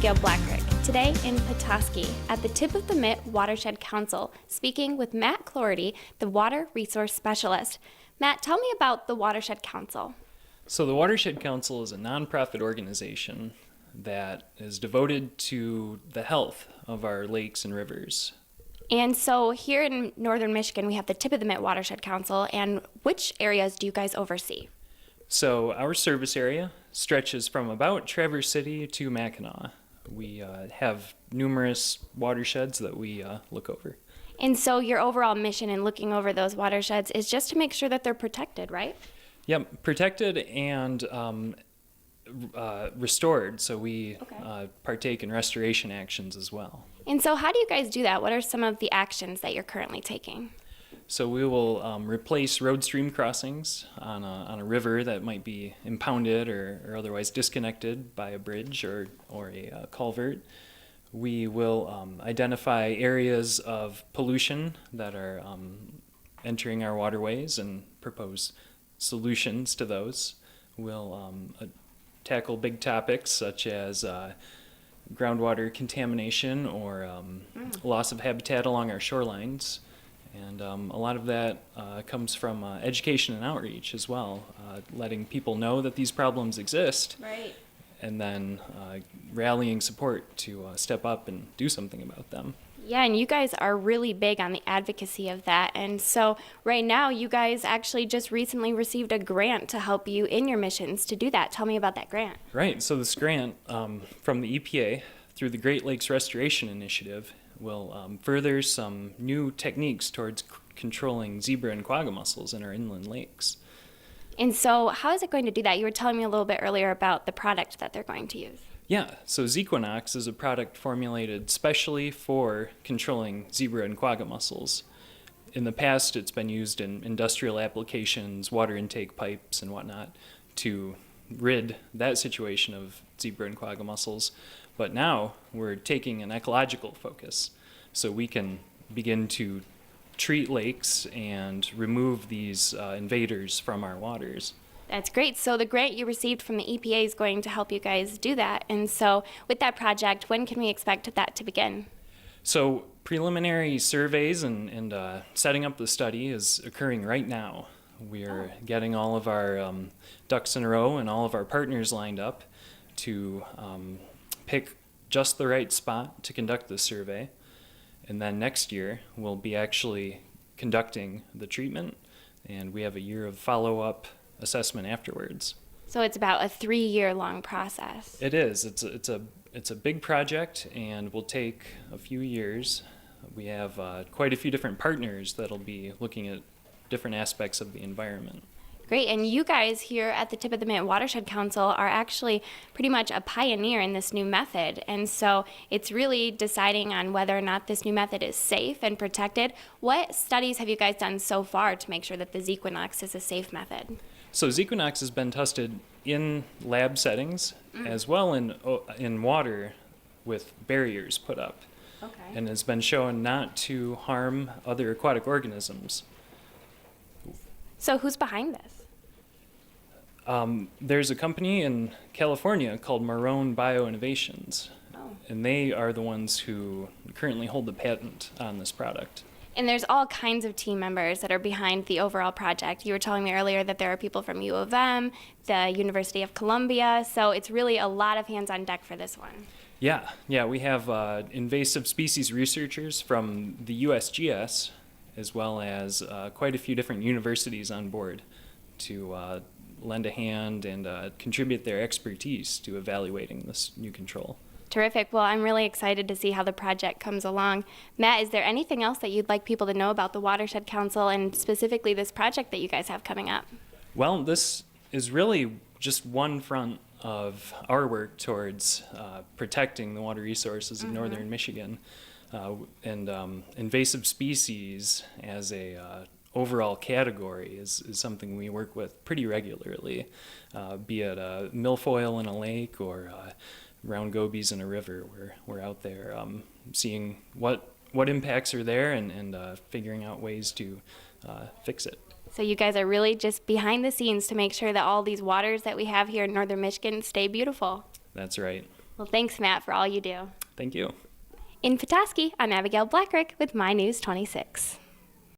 Abigail Blackrick, today in Petoskey at the tip of the Mitt Watershed Council, speaking with Matt Clorty, the Water Resource Specialist. Matt, tell me about the Watershed Council. So the Watershed Council is a nonprofit organization that is devoted to the health of our lakes and rivers. And so here in northern Michigan, we have the tip of the Mitt Watershed Council, and which areas do you guys oversee? So our service area stretches from about Traverse City to Mackinac. We have numerous watersheds that we look over. And so your overall mission in looking over those watersheds is just to make sure that they're protected, right? Yep, protected and restored, so we partake in restoration actions as well. And so how do you guys do that? What are some of the actions that you're currently taking? So we will replace road stream crossings on a river that might be impounded or otherwise disconnected by a bridge or a culvert. We will identify areas of pollution that are entering our waterways and propose solutions to those. We'll tackle big topics such as groundwater contamination or loss of habitat along our shorelines. And a lot of that comes from education and outreach as well, letting people know that these problems exist, Right. and then rallying support to step up and do something about them. Yeah, and you guys are really big on the advocacy of that. And so right now, you guys actually just recently received a grant to help you in your missions to do that. Tell me about that grant. Right, so this grant from the EPA through the Great Lakes Restoration Initiative will further some new techniques towards controlling zebra and quagga mussels in our inland lakes. And so how is it going to do that? You were telling me a little bit earlier about the product that they're going to use. Yeah, so Zequinox is a product formulated specially for controlling zebra and quagga mussels. In the past, it's been used in industrial applications, water intake pipes and whatnot, to rid that situation of zebra and quagga mussels. But now we're taking an ecological focus, so we can begin to treat lakes and remove these invaders from our waters. That's great. So the grant you received from the EPA is going to help you guys do that. And so with that project, when can we expect that to begin? So preliminary surveys and setting up the study is occurring right now. We're getting all of our ducks in a row and all of our partners lined up to pick just the right spot to conduct this survey. And then next year, we'll be actually conducting the treatment, and we have a year of follow-up assessment afterwards. So it's about a 3-year-long process. It is. It's a big project and will take a few years. We have quite a few different partners that'll be looking at different aspects of the environment. Great, and you guys here at the tip of the Mitt Watershed Council are actually pretty much a pioneer in this new method, and so it's really deciding on whether or not this new method is safe and protected. What studies have you guys done so far to make sure that the Zequinox is a safe method? So Zequinox has been tested in lab settings as well in water with barriers put up, and has been shown not to harm other aquatic organisms. So who's behind this? There's a company in California called Marone Bioinnovations, and they are the ones who currently hold the patent on this product. And there's all kinds of team members that are behind the overall project. You were telling me earlier that there are people from U of M, the University of Columbia, so it's really a lot of hands on deck for this one. Yeah, we have invasive species researchers from the USGS, as well as quite a few different universities on board to lend a hand and contribute their expertise to evaluating this new control. Terrific. Well, I'm really excited to see how the project comes along. Matt, is there anything else that you'd like people to know about the Watershed Council and specifically this project that you guys have coming up? Well, this is really just one front of our work towards protecting the water resources of northern Michigan. And invasive species as a overall category is something we work with pretty regularly, be it a milfoil in a lake or round gobies in a river. We're out there seeing what impacts are there and figuring out ways to fix it. So you guys are really just behind the scenes to make sure that all these waters that we have here in northern Michigan stay beautiful. That's right. Well, thanks, Matt, for all you do. Thank you. In Petoskey, I'm Abigail Blackrick with My News 26.